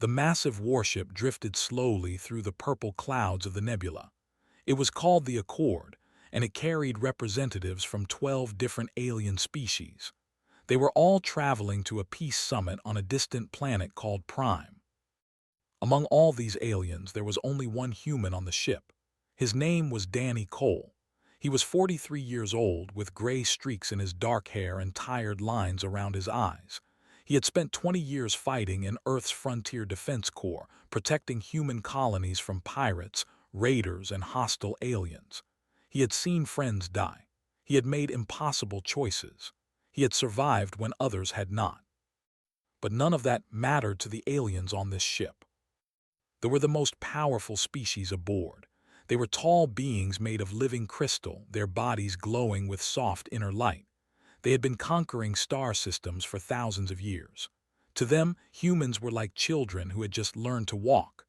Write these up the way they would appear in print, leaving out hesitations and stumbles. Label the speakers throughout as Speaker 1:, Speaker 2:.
Speaker 1: The massive warship drifted slowly through the purple clouds of the nebula. It was called the Accord, and it carried representatives from 12 different alien species. They were all traveling to a peace summit on a distant planet called Prime. Among all these aliens, there was only one human on the ship. His name was Danny Cole. He was 43 years old, with gray streaks in his dark hair and tired lines around his eyes. He had spent 20 years fighting in Earth's Frontier Defense Corps, protecting human colonies from pirates, raiders, and hostile aliens. He had seen friends die. He had made impossible choices. He had survived when others had not. But none of that mattered to the aliens on this ship. They were the most powerful species aboard. They were tall beings made of living crystal, their bodies glowing with soft inner light. They had been conquering star systems for thousands of years. To them, humans were like children who had just learned to walk.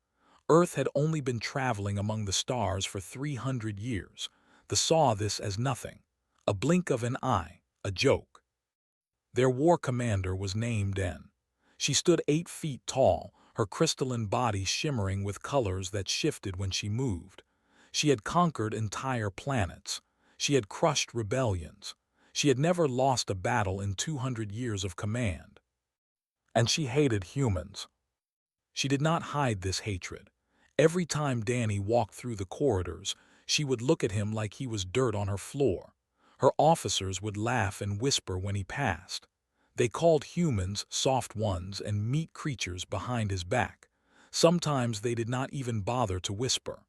Speaker 1: Earth had only been traveling among the stars for 300 years. They saw this as nothing, a blink of an eye, a joke. Their war commander was named En. She stood 8 feet tall, her crystalline body shimmering with colors that shifted when she moved. She had conquered entire planets. She had crushed rebellions. She had never lost a battle in 200 years of command. And she hated humans. She did not hide this hatred. Every time Danny walked through the corridors, she would look at him like he was dirt on her floor. Her officers would laugh and whisper when he passed. They called humans soft ones and meat creatures behind his back. Sometimes they did not even bother to whisper.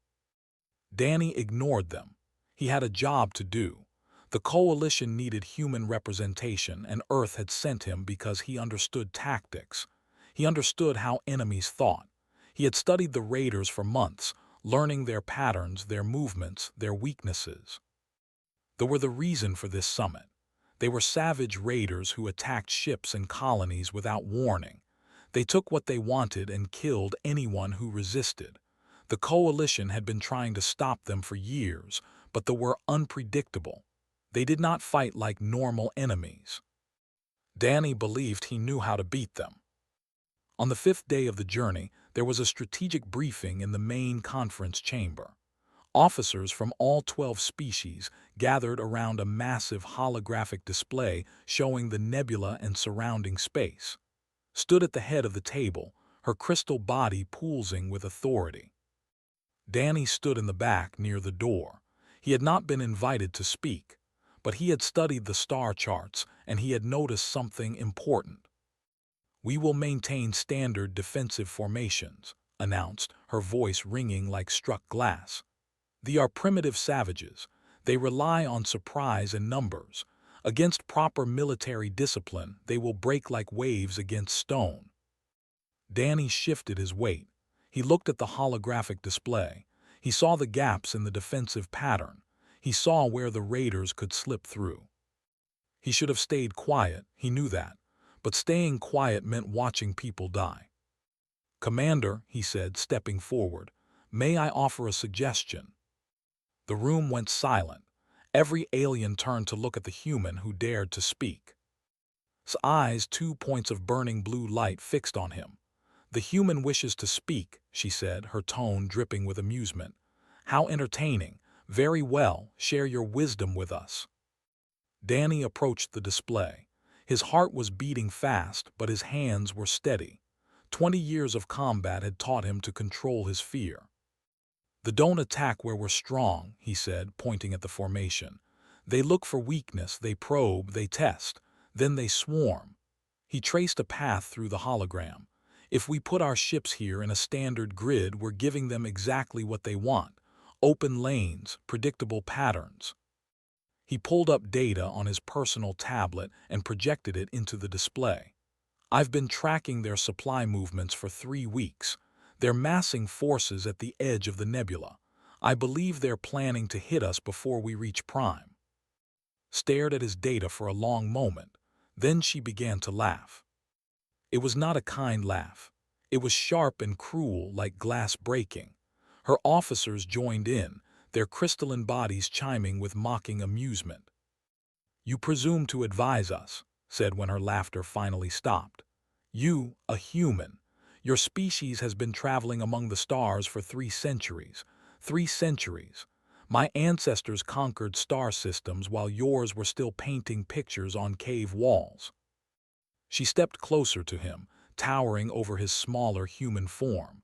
Speaker 1: Danny ignored them. He had a job to do. The coalition needed human representation, and Earth had sent him because he understood tactics. He understood how enemies thought. He had studied the raiders for months, learning their patterns, their movements, their weaknesses. They were the reason for this summit. They were savage raiders who attacked ships and colonies without warning. They took what they wanted and killed anyone who resisted. The coalition had been trying to stop them for years, but they were unpredictable. They did not fight like normal enemies. Danny believed he knew how to beat them. On the 5th day of the journey, there was a strategic briefing in the main conference chamber. Officers from all 12 species gathered around a massive holographic display showing the nebula and surrounding space. Stood at the head of the table, her crystal body pulsing with authority. Danny stood in the back near the door. He had not been invited to speak, but he had studied the star charts and he had noticed something important. "We will maintain standard defensive formations," announced, her voice ringing like struck glass. "They are primitive savages. They rely on surprise and numbers. Against proper military discipline, they will break like waves against stone." Danny shifted his weight. He looked at the holographic display. He saw the gaps in the defensive pattern. He saw where the raiders could slip through. He should have stayed quiet, he knew that, but staying quiet meant watching people die. "Commander," he said, stepping forward, "may I offer a suggestion?" The room went silent. Every alien turned to look at the human who dared to speak. His eyes, 2 points of burning blue light fixed on him. "The human wishes to speak," she said, her tone dripping with amusement. "How entertaining. Very well, share your wisdom with us." Danny approached the display. His heart was beating fast, but his hands were steady. 20 years of combat had taught him to control his fear. "They don't attack where we're strong," he said, pointing at the formation. "They look for weakness, they probe, they test, then they swarm." He traced a path through the hologram. "If we put our ships here in a standard grid, we're giving them exactly what they want. Open lanes, predictable patterns." He pulled up data on his personal tablet and projected it into the display. "I've been tracking their supply movements for 3 weeks. They're massing forces at the edge of the nebula. I believe they're planning to hit us before we reach Prime." Stared at his data for a long moment. Then she began to laugh. It was not a kind laugh. It was sharp and cruel, like glass breaking. Her officers joined in, their crystalline bodies chiming with mocking amusement. "You presume to advise us," said when her laughter finally stopped. "You, a human. Your species has been traveling among the stars for 3 centuries. 3 centuries. My ancestors conquered star systems while yours were still painting pictures on cave walls. She stepped closer to him, towering over his smaller human form.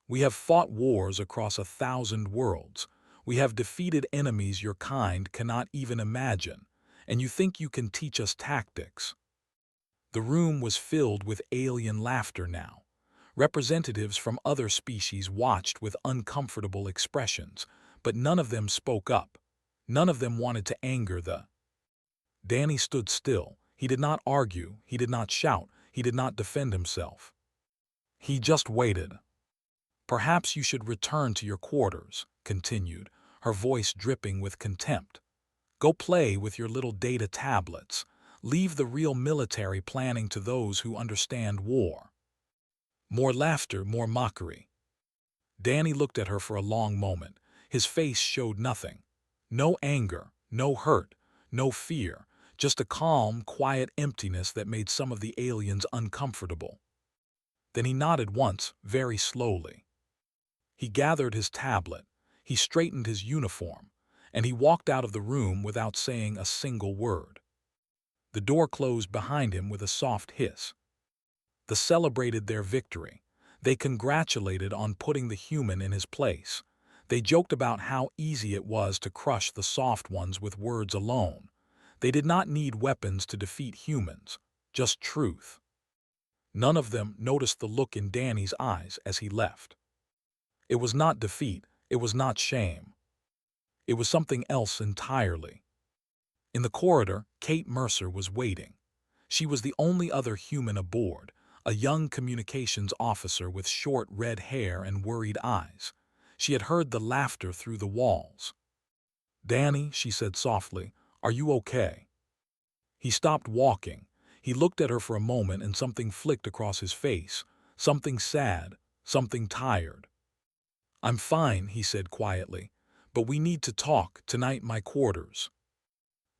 Speaker 1: We have fought wars across 1,000 worlds. We have defeated enemies your kind cannot even imagine, and you think you can teach us tactics. The room was filled with alien laughter now. Representatives from other species watched with uncomfortable expressions, but none of them spoke up. None of them wanted to anger the. Danny stood still. He did not argue, he did not shout, he did not defend himself. He just waited. Perhaps you should return to your quarters, continued, her voice dripping with contempt. Go play with your little data tablets. Leave the real military planning to those who understand war. More laughter, more mockery. Danny looked at her for a long moment. His face showed nothing. No anger, no hurt, no fear, just a calm, quiet emptiness that made some of the aliens uncomfortable. Then he nodded once, very slowly. He gathered his tablet, he straightened his uniform, and he walked out of the room without saying a single word. The door closed behind him with a soft hiss. They celebrated their victory. They congratulated on putting the human in his place. They joked about how easy it was to crush the soft ones with words alone. They did not need weapons to defeat humans, just truth. None of them noticed the look in Danny's eyes as he left. It was not defeat, it was not shame. It was something else entirely. In the corridor, Kate Mercer was waiting. She was the only other human aboard, a young communications officer with short red hair and worried eyes. She had heard the laughter through the walls. "Danny," she said softly, "are you okay?" He stopped walking. He looked at her for a moment and something flicked across his face, something sad, something tired. "I'm fine," he said quietly, "but we need to talk tonight in my quarters."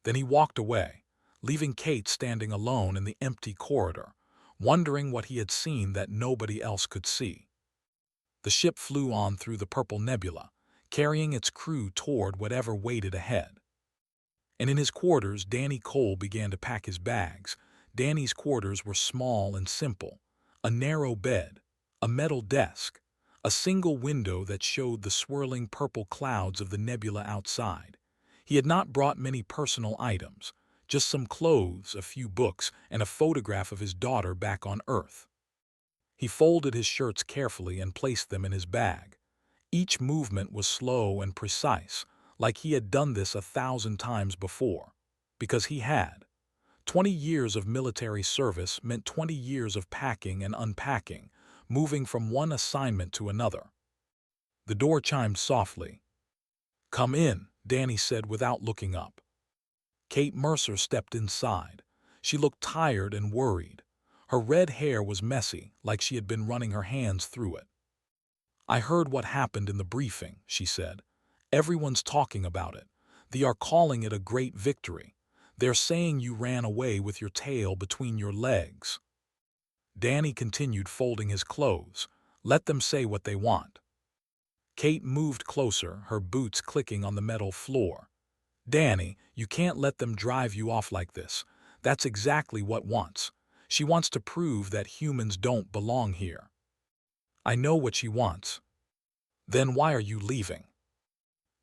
Speaker 1: Then he walked away, leaving Kate standing alone in the empty corridor, wondering what he had seen that nobody else could see. The ship flew on through the purple nebula, carrying its crew toward whatever waited ahead. And in his quarters, Danny Cole began to pack his bags. Danny's quarters were small and simple. A narrow bed, a metal desk, a single window that showed the swirling purple clouds of the nebula outside. He had not brought many personal items, just some clothes, a few books, and a photograph of his daughter back on Earth. He folded his shirts carefully and placed them in his bag. Each movement was slow and precise, like he had done this 1,000 times before. Because he had. 20 years of military service meant 20 years of packing and unpacking, moving from one assignment to another. The door chimed softly. "Come in," Danny said without looking up. Kate Mercer stepped inside. She looked tired and worried. Her red hair was messy, like she had been running her hands through it. "I heard what happened in the briefing," she said. "Everyone's talking about it. They are calling it a great victory. They're saying you ran away with your tail between your legs." Danny continued folding his clothes. "Let them say what they want." Kate moved closer, her boots clicking on the metal floor. "Danny, you can't let them drive you off like this. That's exactly what wants. She wants to prove that humans don't belong here." "I know what she wants." "Then why are you leaving?"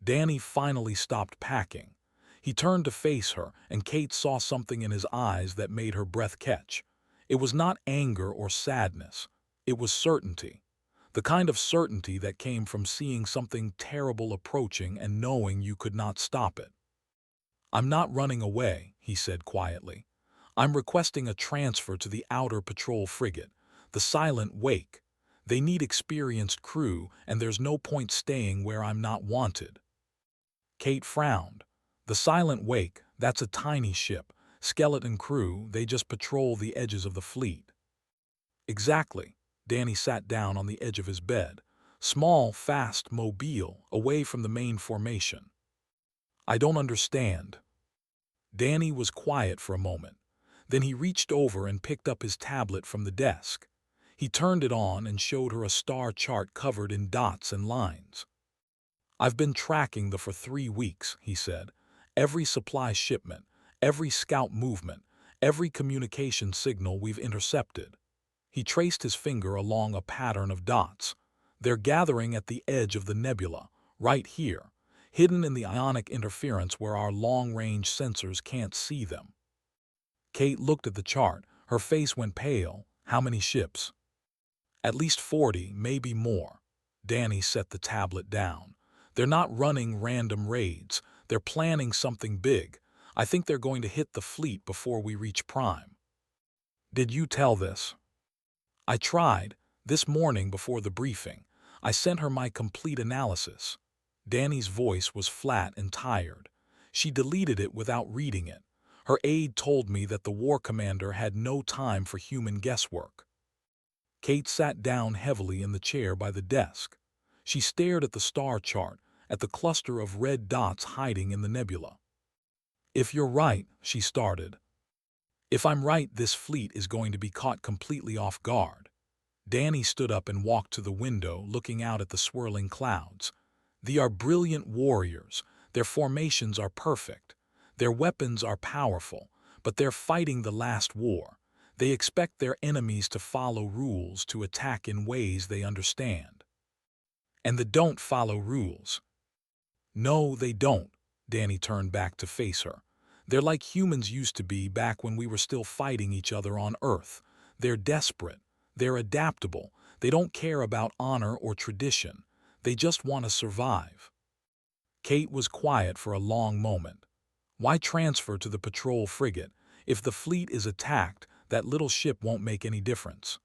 Speaker 1: Danny finally stopped packing. He turned to face her, and Kate saw something in his eyes that made her breath catch. It was not anger or sadness. It was certainty. The kind of certainty that came from seeing something terrible approaching and knowing you could not stop it. "I'm not running away," he said quietly. "I'm requesting a transfer to the outer patrol frigate, the Silent Wake. They need experienced crew, and there's no point staying where I'm not wanted." Kate frowned. "The Silent Wake, that's a tiny ship. Skeleton crew, they just patrol the edges of the fleet." "Exactly." Danny sat down on the edge of his bed. Small, fast, mobile, away from the main formation. "I don't understand." Danny was quiet for a moment. Then he reached over and picked up his tablet from the desk. He turned it on and showed her a star chart covered in dots and lines. "I've been tracking for 3 weeks," he said. "Every supply shipment, every scout movement, every communication signal we've intercepted." He traced his finger along a pattern of dots. "They're gathering at the edge of the nebula, right here, hidden in the ionic interference where our long-range sensors can't see them." Kate looked at the chart. Her face went pale. "How many ships?" "At least 40, maybe more." Danny set the tablet down. "They're not running random raids. They're planning something big. I think they're going to hit the fleet before we reach Prime." "Did you tell this?" "I tried. This morning before the briefing. I sent her my complete analysis." Danny's voice was flat and tired. She deleted it without reading it. "Her aide told me that the war commander had no time for human guesswork." Kate sat down heavily in the chair by the desk. She stared at the star chart, at the cluster of red dots hiding in the nebula. "If you're right," she started. "If I'm right, this fleet is going to be caught completely off guard." Danny stood up and walked to the window, looking out at the swirling clouds. "They are brilliant warriors. Their formations are perfect. Their weapons are powerful, but they're fighting the last war. They expect their enemies to follow rules, to attack in ways they understand. And they don't follow rules." "No, they don't." Danny turned back to face her. "They're like humans used to be back when we were still fighting each other on Earth. They're desperate. They're adaptable. They don't care about honor or tradition. They just want to survive." Kate was quiet for a long moment. "Why transfer to the patrol frigate? If the fleet is attacked, that little ship won't make any difference."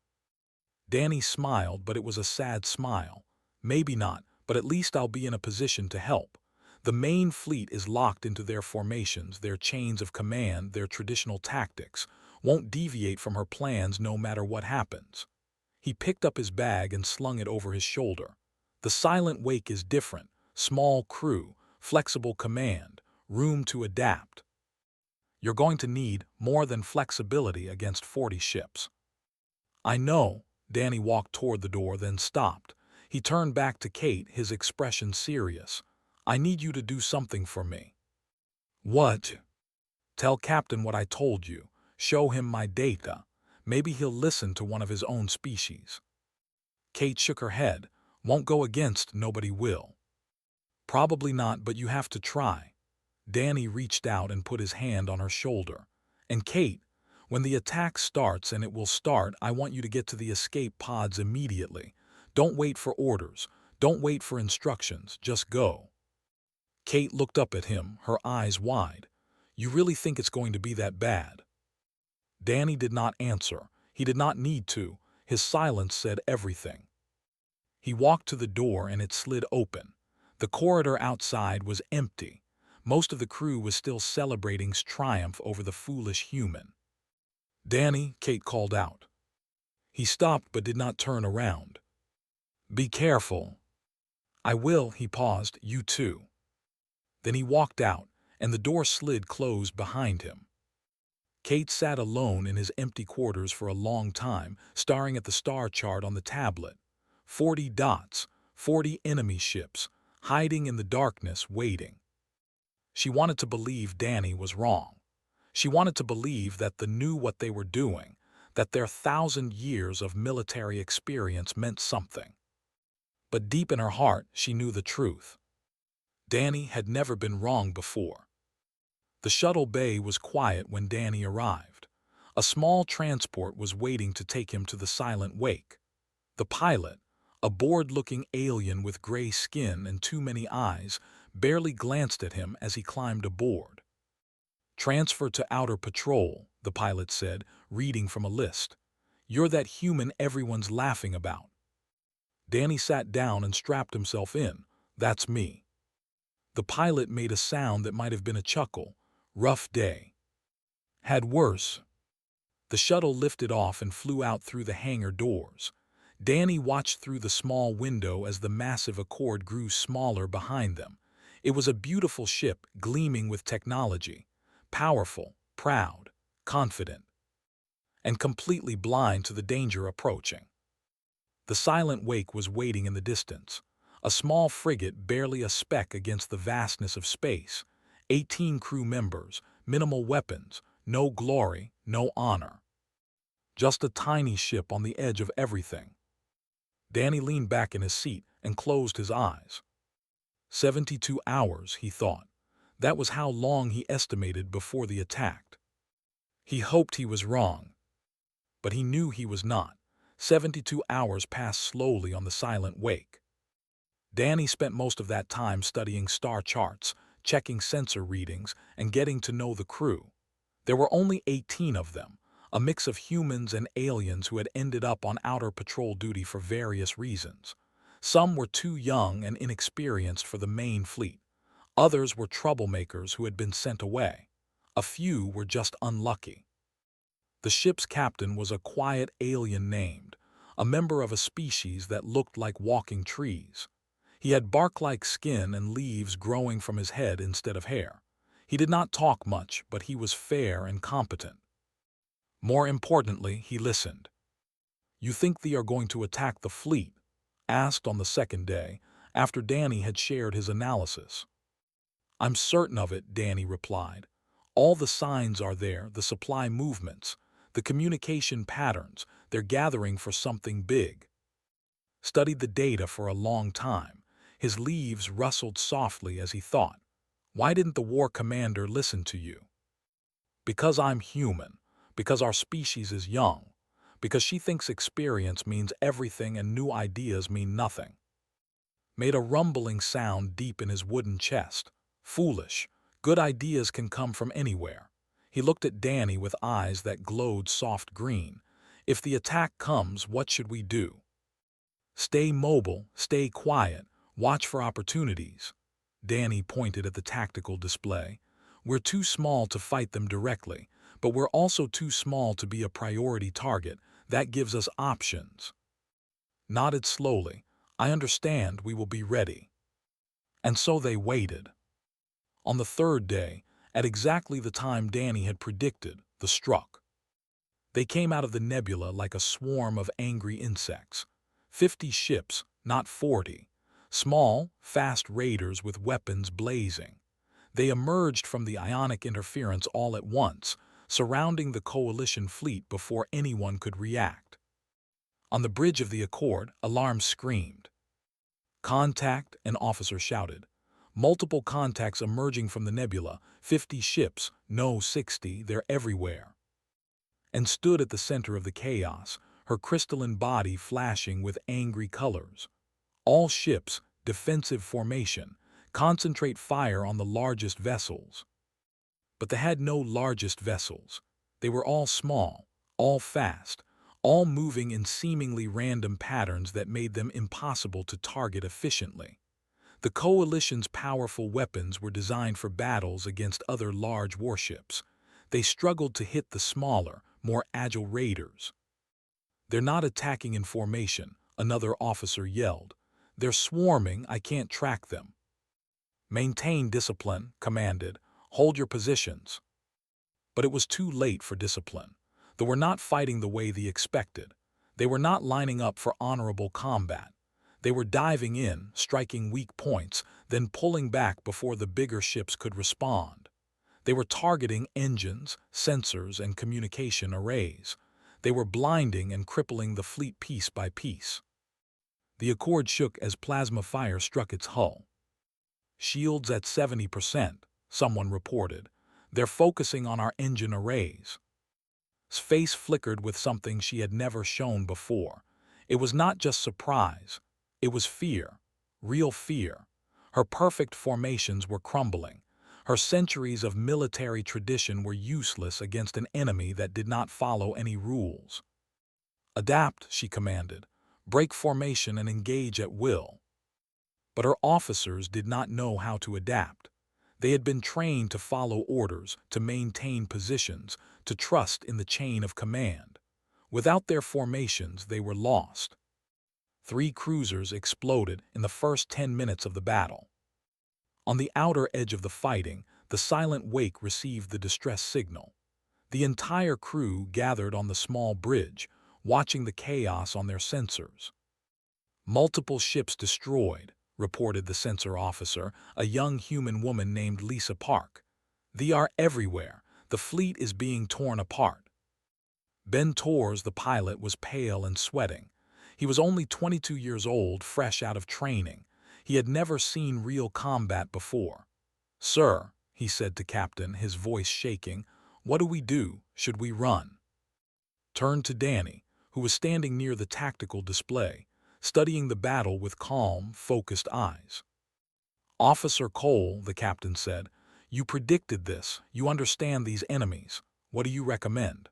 Speaker 1: Danny smiled, but it was a sad smile. "Maybe not, but at least I'll be in a position to help. The main fleet is locked into their formations, their chains of command, their traditional tactics, won't deviate from her plans no matter what happens." He picked up his bag and slung it over his shoulder. "The Silent Wake is different. Small crew, flexible command, room to adapt. You're going to need more than flexibility against 40 ships." "I know." Danny walked toward the door, then stopped. He turned back to Kate, his expression serious. "I need you to do something for me." "What?" "Tell Captain what I told you. Show him my data. Maybe he'll listen to one of his own species." Kate shook her head. "Won't go against, nobody will." "Probably not, but you have to try." Danny reached out and put his hand on her shoulder. "And Kate, when the attack starts, and it will start, I want you to get to the escape pods immediately. Don't wait for orders. Don't wait for instructions. Just go." Kate looked up at him, her eyes wide. "You really think it's going to be that bad?" Danny did not answer. He did not need to. His silence said everything. He walked to the door and it slid open. The corridor outside was empty. Most of the crew was still celebrating triumph over the foolish human. "Danny," Kate called out. He stopped but did not turn around. "Be careful." "I will." He paused. "You too." Then he walked out, and the door slid closed behind him. Kate sat alone in his empty quarters for a long time, staring at the star chart on the tablet. 40 dots, 40 enemy ships, hiding in the darkness, waiting. She wanted to believe Danny was wrong. She wanted to believe that they knew what they were doing, that their 1,000 years of military experience meant something. But deep in her heart, she knew the truth. Danny had never been wrong before. The shuttle bay was quiet when Danny arrived. A small transport was waiting to take him to the Silent Wake. The pilot, a bored-looking alien with gray skin and too many eyes, barely glanced at him as he climbed aboard. "Transfer to Outer Patrol," the pilot said, reading from a list. "You're that human everyone's laughing about." Danny sat down and strapped himself in. "That's me." The pilot made a sound that might have been a chuckle. "Rough day." "Had worse." The shuttle lifted off and flew out through the hangar doors. Danny watched through the small window as the massive Accord grew smaller behind them. It was a beautiful ship, gleaming with technology. Powerful, proud, confident, and completely blind to the danger approaching. The silent wake was waiting in the distance, a small frigate barely a speck against the vastness of space, 18 crew members, minimal weapons, no glory, no honor. Just a tiny ship on the edge of everything. Danny leaned back in his seat and closed his eyes. 72 hours, he thought. That was how long he estimated before the attack. He hoped he was wrong, but he knew he was not. 72 hours passed slowly on the silent wake. Danny spent most of that time studying star charts, checking sensor readings, and getting to know the crew. There were only 18 of them, a mix of humans and aliens who had ended up on outer patrol duty for various reasons. Some were too young and inexperienced for the main fleet. Others were troublemakers who had been sent away. A few were just unlucky. The ship's captain was a quiet alien named, a member of a species that looked like walking trees. He had bark-like skin and leaves growing from his head instead of hair. He did not talk much, but he was fair and competent. More importantly, he listened. "You think they are going to attack the fleet?" asked on the second day, after Danny had shared his analysis. "I'm certain of it," Danny replied. "All the signs are there, the supply movements, the communication patterns. They're gathering for something big." Studied the data for a long time. His leaves rustled softly as he thought. Why didn't the war commander listen to you? Because I'm human. Because our species is young. Because she thinks experience means everything and new ideas mean nothing. Made a rumbling sound deep in his wooden chest. Foolish. Good ideas can come from anywhere. He looked at Danny with eyes that glowed soft green. If the attack comes, what should we do? Stay mobile, stay quiet, watch for opportunities. Danny pointed at the tactical display. We're too small to fight them directly, but we're also too small to be a priority target. That gives us options. Nodded slowly. I understand, we will be ready. And so they waited. On the third day, at exactly the time Danny had predicted, the struck. They came out of the nebula like a swarm of angry insects. 50 ships, not 40. Small, fast raiders with weapons blazing. They emerged from the ionic interference all at once, surrounding the coalition fleet before anyone could react. On the bridge of the Accord, alarms screamed. "Contact," an officer shouted. Multiple contacts emerging from the nebula, 50 ships, no 60, they're everywhere. And stood at the center of the chaos, her crystalline body flashing with angry colors. All ships, defensive formation, concentrate fire on the largest vessels. But they had no largest vessels. They were all small, all fast, all moving in seemingly random patterns that made them impossible to target efficiently. The coalition's powerful weapons were designed for battles against other large warships. They struggled to hit the smaller, more agile raiders. "They're not attacking in formation," another officer yelled. "They're swarming, I can't track them." "Maintain discipline," commanded. "Hold your positions." But it was too late for discipline. They were not fighting the way they expected. They were not lining up for honorable combat. They were diving in, striking weak points, then pulling back before the bigger ships could respond. They were targeting engines, sensors, and communication arrays. They were blinding and crippling the fleet piece by piece. The Accord shook as plasma fire struck its hull. "Shields at 70%, someone reported. They're focusing on our engine arrays." His face flickered with something she had never shown before. It was not just surprise. It was fear. Real fear. Her perfect formations were crumbling. Her centuries of military tradition were useless against an enemy that did not follow any rules. "Adapt," she commanded. "Break formation and engage at will." But her officers did not know how to adapt. They had been trained to follow orders, to maintain positions, to trust in the chain of command. Without their formations, they were lost. 3 cruisers exploded in the first 10 minutes of the battle. On the outer edge of the fighting, the silent wake received the distress signal. The entire crew gathered on the small bridge, watching the chaos on their sensors. Multiple ships destroyed, reported the sensor officer, a young human woman named Lisa Park. They are everywhere. The fleet is being torn apart. Ben Torres, the pilot, was pale and sweating. He was only 22 years old, fresh out of training. He had never seen real combat before. "Sir," he said to Captain, his voice shaking, "what do we do? Should we run?" Turned to Danny, who was standing near the tactical display, studying the battle with calm, focused eyes. "Officer Cole," the captain said, "you predicted this. You understand these enemies. What do you recommend?"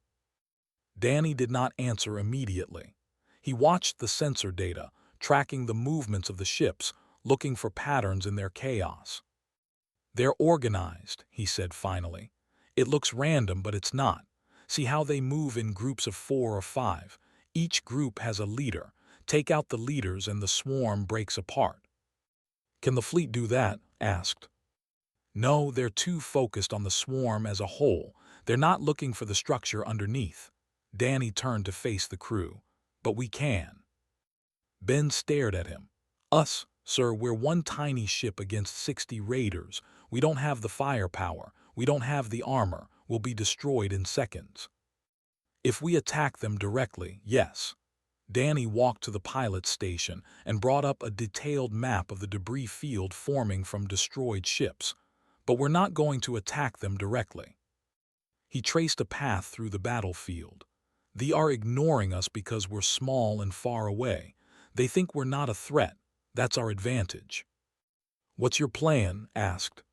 Speaker 1: Danny did not answer immediately. He watched the sensor data, tracking the movements of the ships, looking for patterns in their chaos. "They're organized," he said finally. "It looks random, but it's not. See how they move in groups of 4 or 5. Each group has a leader. Take out the leaders and the swarm breaks apart." "Can the fleet do that?" asked. "No, they're too focused on the swarm as a whole. They're not looking for the structure underneath." Danny turned to face the crew. "But we can." Ben stared at him. "Us, sir, we're one tiny ship against 60 raiders. We don't have the firepower. We don't have the armor. We'll be destroyed in seconds." "If we attack them directly, yes." Danny walked to the pilot's station and brought up a detailed map of the debris field forming from destroyed ships. "But we're not going to attack them directly." He traced a path through the battlefield. "They are ignoring us because we're small and far away. They think we're not a threat. That's our advantage." "What's your plan?" asked.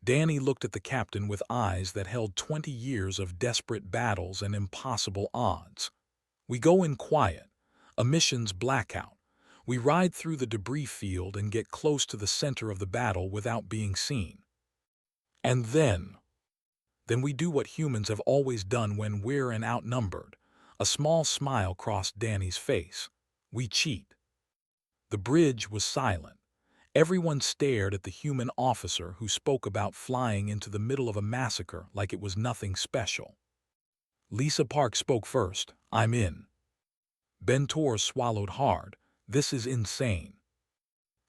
Speaker 1: Danny looked at the captain with eyes that held 20 years of desperate battles and impossible odds. "We go in quiet. A mission's blackout. We ride through the debris field and get close to the center of the battle without being seen. And then we do what humans have always done when we're outnumbered." A small smile crossed Danny's face. "We cheat." The bridge was silent. Everyone stared at the human officer who spoke about flying into the middle of a massacre like it was nothing special. Lisa Park spoke first. "I'm in." Ben Torres swallowed hard. "This is insane."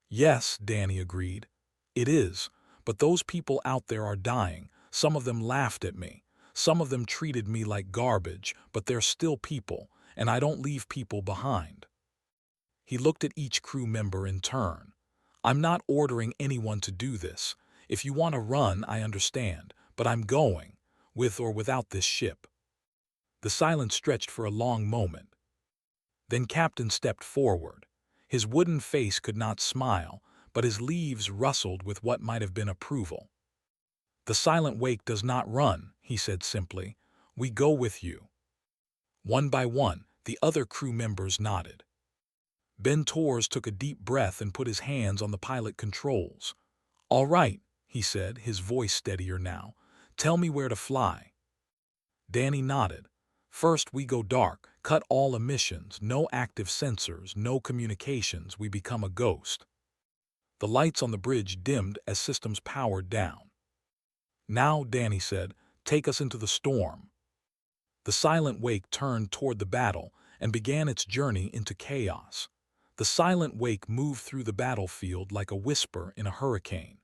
Speaker 1: "Yes," Danny agreed. "It is, but those people out there are dying. Some of them laughed at me. Some of them treated me like garbage, but they're still people, and I don't leave people behind." He looked at each crew member in turn. "I'm not ordering anyone to do this. If you want to run, I understand, but I'm going, with or without this ship." The silence stretched for a long moment. Then Captain stepped forward. His wooden face could not smile, but his leaves rustled with what might have been approval. "The Silent Wake does not run," he said simply. "We go with you." One by one, the other crew members nodded. Ben Torres took a deep breath and put his hands on the pilot controls. "All right," he said, his voice steadier now. "Tell me where to fly." Danny nodded. "First we go dark, cut all emissions, no active sensors, no communications, we become a ghost." The lights on the bridge dimmed as systems powered down. "Now," Danny said, "take us into the storm." The Silent Wake turned toward the battle and began its journey into chaos. The Silent Wake moved through the battlefield like a whisper in a hurricane.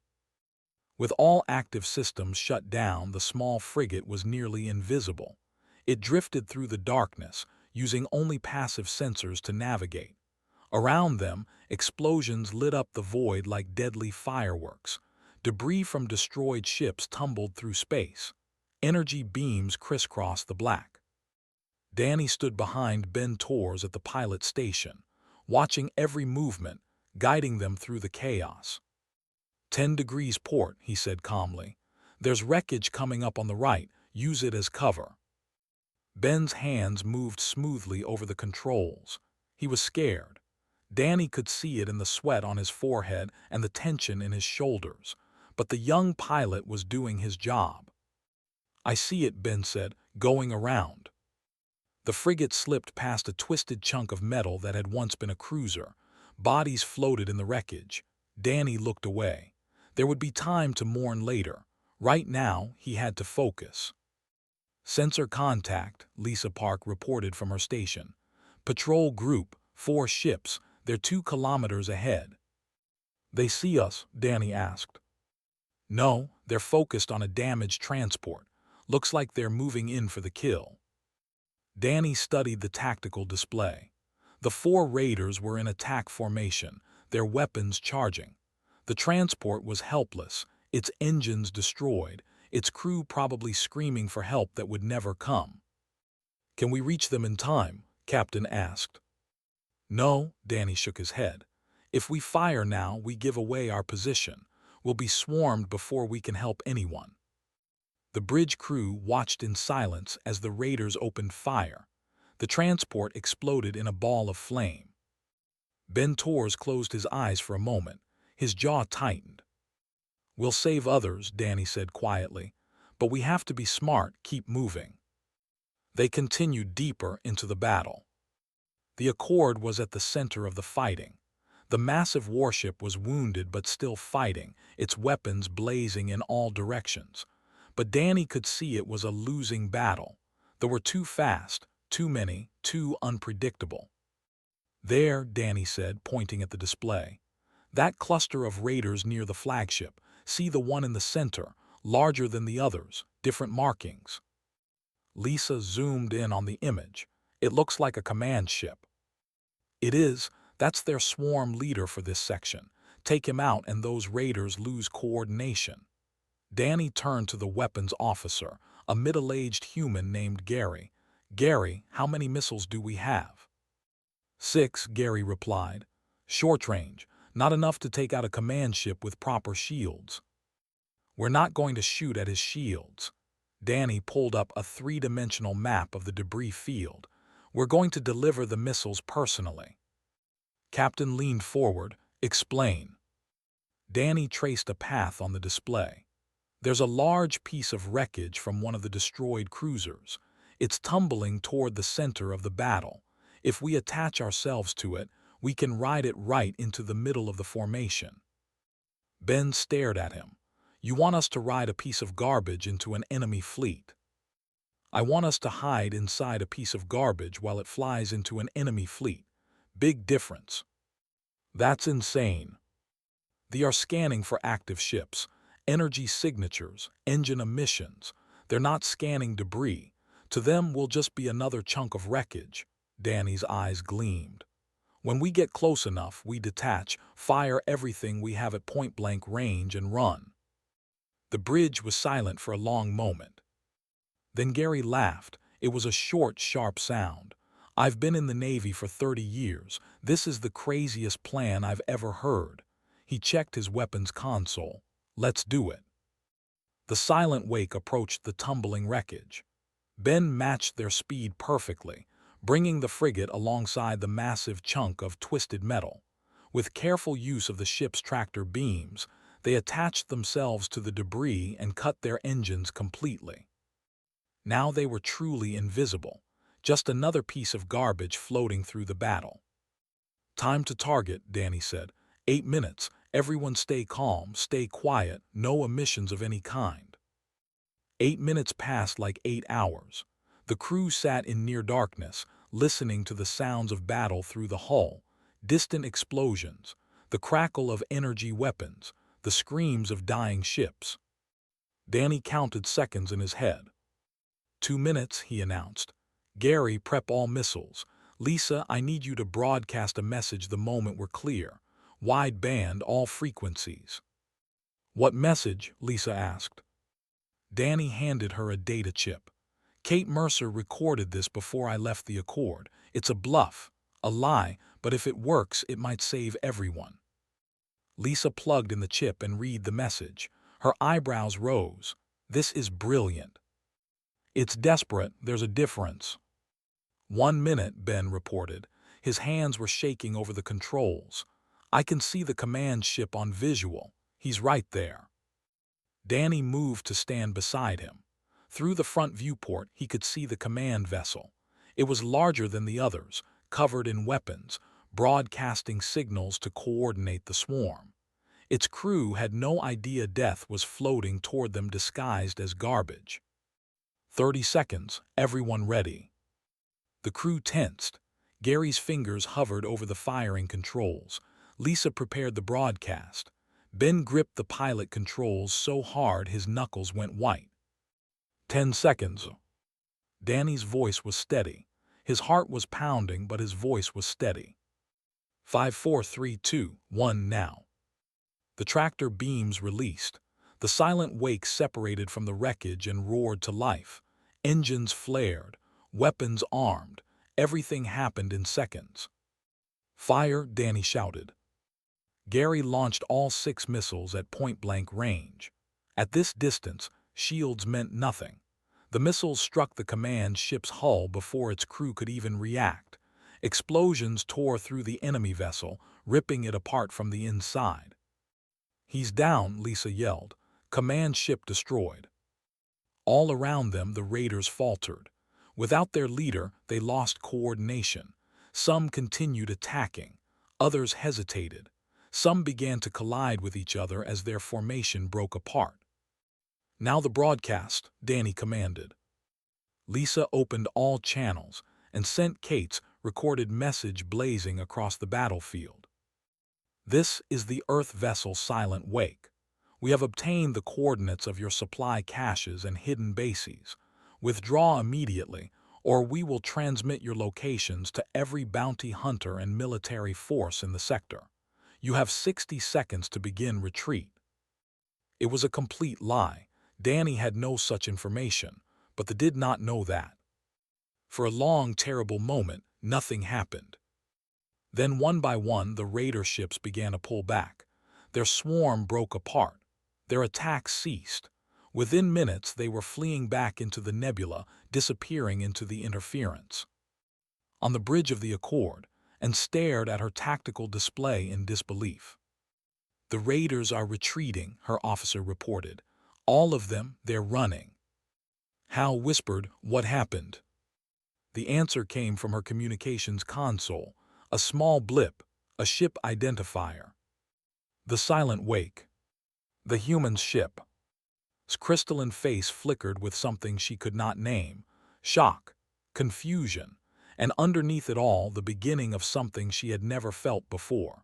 Speaker 1: With all active systems shut down, the small frigate was nearly invisible. It drifted through the darkness, using only passive sensors to navigate. Around them, explosions lit up the void like deadly fireworks. Debris from destroyed ships tumbled through space. Energy beams crisscrossed the black. Danny stood behind Ben Torres at the pilot station, watching every movement, guiding them through the chaos. 10 degrees port," he said calmly. "There's wreckage coming up on the right. Use it as cover." Ben's hands moved smoothly over the controls. He was scared. Danny could see it in the sweat on his forehead and the tension in his shoulders. But the young pilot was doing his job. "I see it," Ben said, "going around." The frigate slipped past a twisted chunk of metal that had once been a cruiser. Bodies floated in the wreckage. Danny looked away. There would be time to mourn later. Right now, he had to focus. "Sensor contact," Lisa Park reported from her station. "Patrol group, 4 ships. They're 2 kilometers ahead. They see us? Danny asked. No, they're focused on a damaged transport. Looks like they're moving in for the kill. Danny studied the tactical display. The 4 raiders were in attack formation, their weapons charging. The transport was helpless, its engines destroyed, its crew probably screaming for help that would never come. Can we reach them in time? Captain asked. No, Danny shook his head. If we fire now, we give away our position. We'll be swarmed before we can help anyone. The bridge crew watched in silence as the raiders opened fire. The transport exploded in a ball of flame. Ben Torres closed his eyes for a moment. His jaw tightened. We'll save others, Danny said quietly, but we have to be smart, keep moving. They continued deeper into the battle. The Accord was at the center of the fighting. The massive warship was wounded but still fighting, its weapons blazing in all directions. But Danny could see it was a losing battle. They were too fast, too many, too unpredictable. There, Danny said, pointing at the display. That cluster of raiders near the flagship. See the one in the center, larger than the others, different markings. Lisa zoomed in on the image. It looks like a command ship. It is. That's their swarm leader for this section. Take him out and those raiders lose coordination. Danny turned to the weapons officer, a middle-aged human named Gary. Gary, how many missiles do we have? 6, Gary replied. Short range, not enough to take out a command ship with proper shields. We're not going to shoot at his shields. Danny pulled up a 3-dimensional map of the debris field. We're going to deliver the missiles personally. Captain leaned forward. Explain. Danny traced a path on the display. There's a large piece of wreckage from one of the destroyed cruisers. It's tumbling toward the center of the battle. If we attach ourselves to it, we can ride it right into the middle of the formation. Ben stared at him. You want us to ride a piece of garbage into an enemy fleet? I want us to hide inside a piece of garbage while it flies into an enemy fleet. Big difference. That's insane. They are scanning for active ships, energy signatures, engine emissions. They're not scanning debris. To them, we'll just be another chunk of wreckage. Danny's eyes gleamed. When we get close enough, we detach, fire everything we have at point-blank range and run. The bridge was silent for a long moment. Then Gary laughed. It was a short, sharp sound. I've been in the Navy for 30 years. This is the craziest plan I've ever heard. He checked his weapons console. Let's do it. The silent wake approached the tumbling wreckage. Ben matched their speed perfectly, bringing the frigate alongside the massive chunk of twisted metal. With careful use of the ship's tractor beams, they attached themselves to the debris and cut their engines completely. Now they were truly invisible, just another piece of garbage floating through the battle. Time to target, Danny said. 8 minutes. Everyone stay calm, stay quiet, no emissions of any kind. 8 minutes passed like 8 hours. The crew sat in near darkness, listening to the sounds of battle through the hull, distant explosions, the crackle of energy weapons, the screams of dying ships. Danny counted seconds in his head. 2 minutes, he announced. Gary, prep all missiles. Lisa, I need you to broadcast a message the moment we're clear. Wide band, all frequencies. What message? Lisa asked. Danny handed her a data chip. Kate Mercer recorded this before I left the Accord. It's a bluff, a lie, but if it works, it might save everyone. Lisa plugged in the chip and read the message. Her eyebrows rose. This is brilliant. It's desperate, there's a difference. 1 minute, Ben reported. His hands were shaking over the controls. I can see the command ship on visual. He's right there. Danny moved to stand beside him. Through the front viewport, he could see the command vessel. It was larger than the others, covered in weapons, broadcasting signals to coordinate the swarm. Its crew had no idea death was floating toward them disguised as garbage. 30 seconds, everyone ready. The crew tensed. Gary's fingers hovered over the firing controls. Lisa prepared the broadcast. Ben gripped the pilot controls so hard his knuckles went white. 10 seconds. Danny's voice was steady. His heart was pounding, but his voice was steady. 5, 4, 3, 2, 1 now. The tractor beams released. The silent wake separated from the wreckage and roared to life. Engines flared, weapons armed. Everything happened in seconds. Fire, Danny shouted. Gary launched all 6 missiles at point-blank range. At this distance, shields meant nothing. The missiles struck the command ship's hull before its crew could even react. Explosions tore through the enemy vessel, ripping it apart from the inside. "He's down," Lisa yelled. "Command ship destroyed." All around them the raiders faltered. Without their leader, they lost coordination. Some continued attacking. Others hesitated. Some began to collide with each other as their formation broke apart. "Now the broadcast," Danny commanded. Lisa opened all channels and sent Kate's recorded message blazing across the battlefield. "This is the Earth vessel Silent Wake. We have obtained the coordinates of your supply caches and hidden bases. Withdraw immediately, or we will transmit your locations to every bounty hunter and military force in the sector. You have 60 seconds to begin retreat." It was a complete lie. Danny had no such information, but they did not know that. For a long, terrible moment, nothing happened. Then one by one the raider ships began to pull back. Their swarm broke apart. Their attacks ceased. Within minutes they were fleeing back into the nebula, disappearing into the interference. On the bridge of the Accord, and stared at her tactical display in disbelief. "The raiders are retreating," her officer reported. "All of them, they're running." Hal whispered, "What happened?" The answer came from her communications console, a small blip, a ship identifier. The Silent Wake. The human ship. His crystalline face flickered with something she could not name. Shock, confusion, and underneath it all the beginning of something she had never felt before.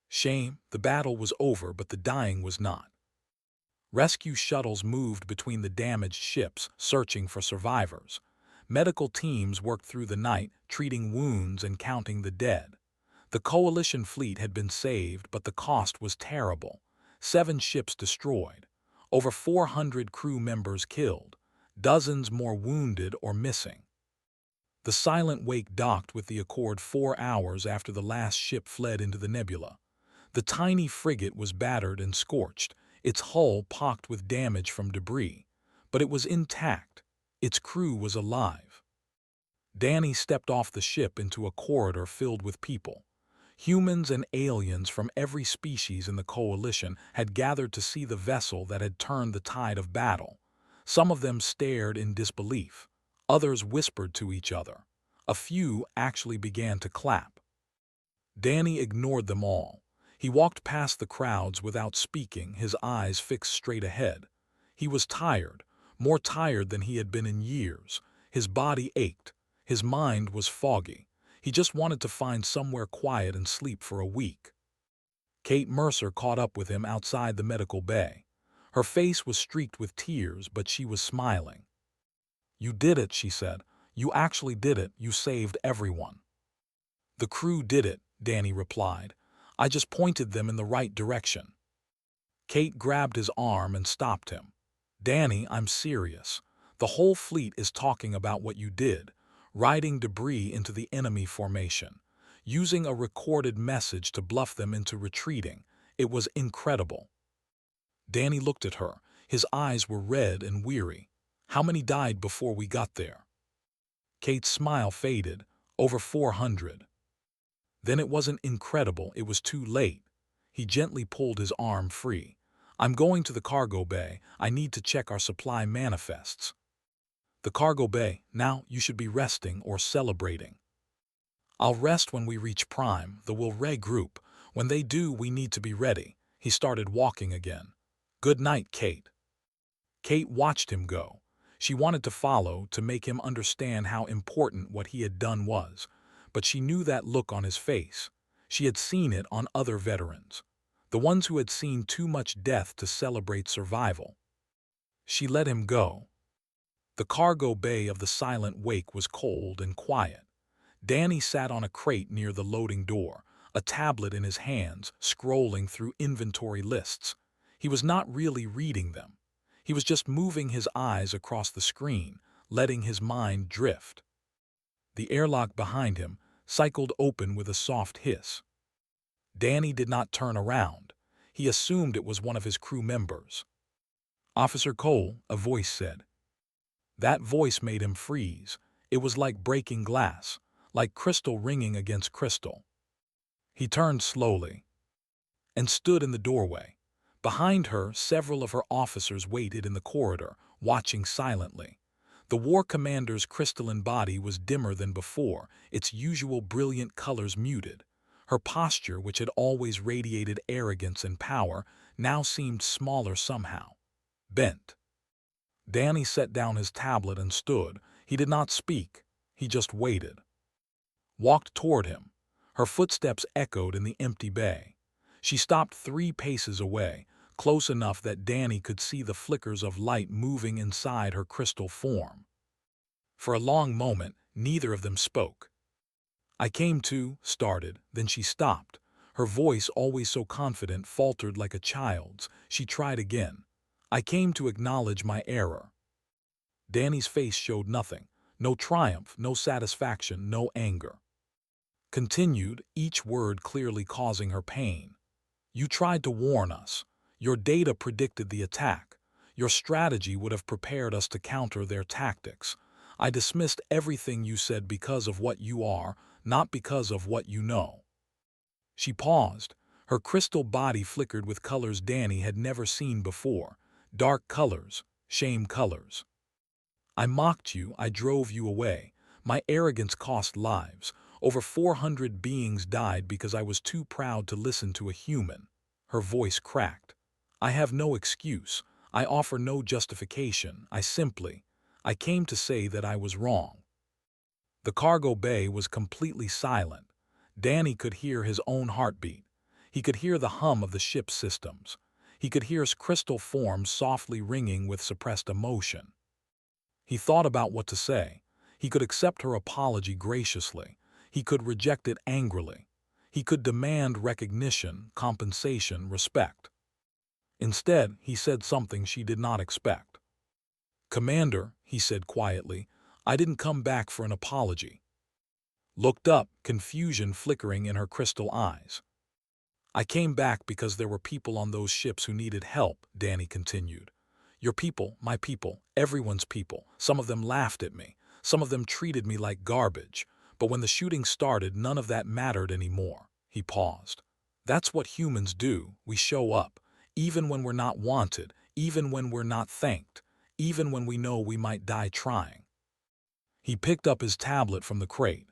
Speaker 1: Shame, the battle was over, but the dying was not. Rescue shuttles moved between the damaged ships, searching for survivors. Medical teams worked through the night, treating wounds and counting the dead. The Coalition fleet had been saved, but the cost was terrible. 7 ships destroyed. Over 400 crew members killed. Dozens more wounded or missing. The Silent Wake docked with the Accord 4 hours after the last ship fled into the nebula. The tiny frigate was battered and scorched, its hull pocked with damage from debris, but it was intact. Its crew was alive. Danny stepped off the ship into a corridor filled with people. Humans and aliens from every species in the Coalition had gathered to see the vessel that had turned the tide of battle. Some of them stared in disbelief. Others whispered to each other. A few actually began to clap. Danny ignored them all. He walked past the crowds without speaking, his eyes fixed straight ahead. He was tired, more tired than he had been in years. His body ached. His mind was foggy. He just wanted to find somewhere quiet and sleep for a week. Kate Mercer caught up with him outside the medical bay. Her face was streaked with tears, but she was smiling. "You did it," she said. "You actually did it. You saved everyone." "The crew did it," Danny replied. "I just pointed them in the right direction." Kate grabbed his arm and stopped him. "Danny, I'm serious. The whole fleet is talking about what you did, riding debris into the enemy formation, using a recorded message to bluff them into retreating. It was incredible." Danny looked at her. His eyes were red and weary. "How many died before we got there?" Kate's smile faded. "Over 400. Then it wasn't incredible, it was too late." He gently pulled his arm free. "I'm going to the cargo bay. I need to check our supply manifests." "The cargo bay. Now you should be resting or celebrating." "I'll rest when we reach Prime, though we'll regroup. When they do, we need to be ready." He started walking again. "Good night, Kate." Kate watched him go. She wanted to follow, to make him understand how important what he had done was. but she knew that look on his face. She had seen it on other veterans, the ones who had seen too much death to celebrate survival. She let him go. The cargo bay of the Silent Wake was cold and quiet. Danny sat on a crate near the loading door, a tablet in his hands, scrolling through inventory lists. He was not really reading them. He was just moving his eyes across the screen, letting his mind drift. The airlock behind him cycled open with a soft hiss. Danny did not turn around. He assumed it was one of his crew members. "Officer Cole," a voice said. That voice made him freeze. It was like breaking glass, like crystal ringing against crystal. He turned slowly and stood in the doorway. Behind her, several of her officers waited in the corridor, watching silently. The war commander's crystalline body was dimmer than before, its usual brilliant colors muted. Her posture, which had always radiated arrogance and power, now seemed smaller somehow, bent. Danny set down his tablet and stood. He did not speak. He just waited. Walked toward him. Her footsteps echoed in the empty bay. She stopped 3 paces away, close enough that Danny could see the flickers of light moving inside her crystal form. For a long moment, neither of them spoke. "I came to," started, then she stopped. Her voice, always so confident, faltered like a child's. She tried again. "I came to acknowledge my error." Danny's face showed nothing. No triumph, no satisfaction, no anger. Continued, each word clearly causing her pain. "You tried to warn us. Your data predicted the attack. Your strategy would have prepared us to counter their tactics. I dismissed everything you said because of what you are, not because of what you know." She paused. Her crystal body flickered with colors Danny had never seen before. Dark colors, shame colors. "I mocked you, I drove you away. My arrogance cost lives. Over 400 beings died because I was too proud to listen to a human." Her voice cracked. "I have no excuse. I offer no justification. I came to say that I was wrong." The cargo bay was completely silent. Danny could hear his own heartbeat. He could hear the hum of the ship's systems. He could hear his crystal form softly ringing with suppressed emotion. He thought about what to say. He could accept her apology graciously. He could reject it angrily. He could demand recognition, compensation, respect. Instead, he said something she did not expect. "Commander," he said quietly, "I didn't come back for an apology." Looked up, confusion flickering in her crystal eyes. "I came back because there were people on those ships who needed help," Danny continued. "Your people, my people, everyone's people. Some of them laughed at me. Some of them treated me like garbage. But when the shooting started, none of that mattered anymore." He paused. "That's what humans do. We show up, even when we're not wanted, even when we're not thanked, even when we know we might die trying." He picked up his tablet from the crate.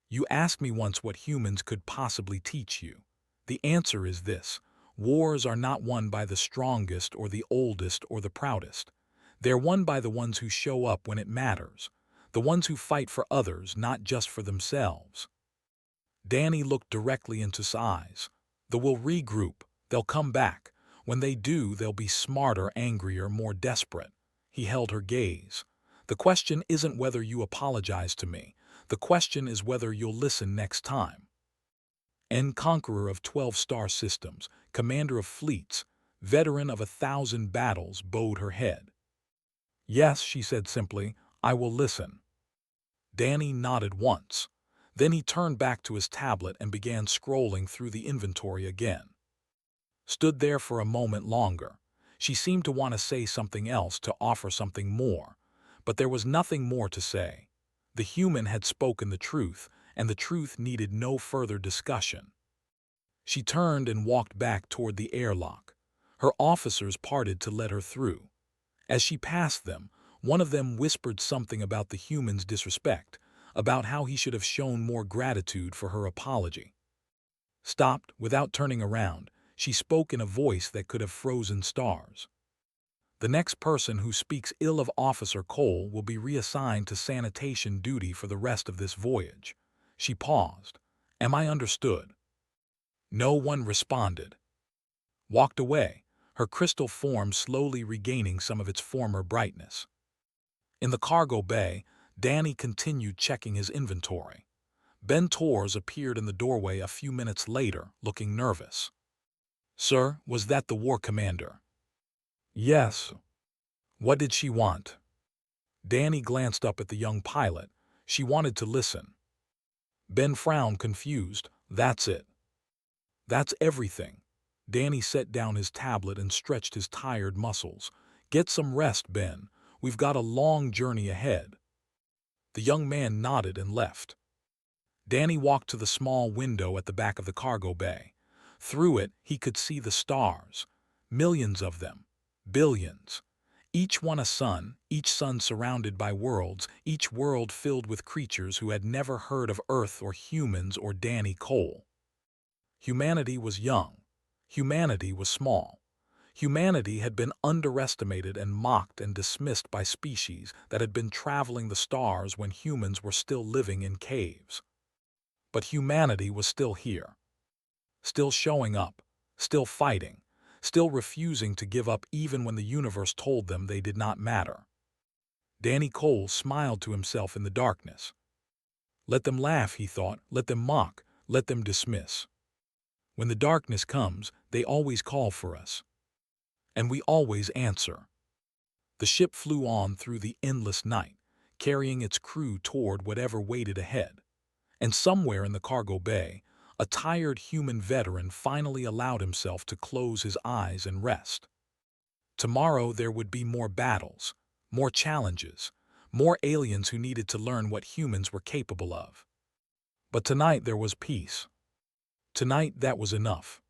Speaker 1: "You asked me once what humans could possibly teach you. The answer is this: wars are not won by the strongest or the oldest or the proudest. They're won by the ones who show up when it matters, the ones who fight for others, not just for themselves." Danny looked directly into his eyes. "We'll regroup. They'll come back. When they do, they'll be smarter, angrier, more desperate." He held her gaze. "The question isn't whether you apologize to me. The question is whether you'll listen next time." Conqueror of 12 star systems, commander of fleets, veteran of 1,000 battles, bowed her head. "Yes," she said simply, "I will listen." Danny nodded once. Then he turned back to his tablet and began scrolling through the inventory again. Stood there for a moment longer. She seemed to want to say something else, to offer something more. But there was nothing more to say. The human had spoken the truth, and the truth needed no further discussion. She turned and walked back toward the airlock. Her officers parted to let her through. As she passed them, one of them whispered something about the human's disrespect, about how he should have shown more gratitude for her apology. Stopped, without turning around, she spoke in a voice that could have frozen stars. "The next person who speaks ill of Officer Cole will be reassigned to sanitation duty for the rest of this voyage." She paused. Am I understood? No one responded. Walked away, her crystal form slowly regaining some of its former brightness. In the cargo bay, Danny continued checking his inventory. Ben Torres appeared in the doorway a few minutes later, looking nervous. Sir, was that the war commander? Yes. What did she want? Danny glanced up at the young pilot. She wanted to listen. Ben frowned, confused. That's it. That's everything. Danny set down his tablet and stretched his tired muscles. Get some rest, Ben. We've got a long journey ahead. The young man nodded and left. Danny walked to the small window at the back of the cargo bay. Through it, he could see the stars. Millions of them. Billions. Each one a sun, each sun surrounded by worlds, each world filled with creatures who had never heard of Earth or humans or Danny Cole. Humanity was young. Humanity was small. Humanity had been underestimated and mocked and dismissed by species that had been traveling the stars when humans were still living in caves. But humanity was still here. Still showing up. Still fighting. Still refusing to give up even when the universe told them they did not matter. Danny Cole smiled to himself in the darkness. Let them laugh, he thought. Let them mock. Let them dismiss. When the darkness comes, they always call for us. And we always answer. The ship flew on through the endless night, carrying its crew toward whatever waited ahead. And somewhere in the cargo bay, a tired human veteran finally allowed himself to close his eyes and rest. Tomorrow there would be more battles, more challenges, more aliens who needed to learn what humans were capable of. But tonight there was peace. Tonight that was enough.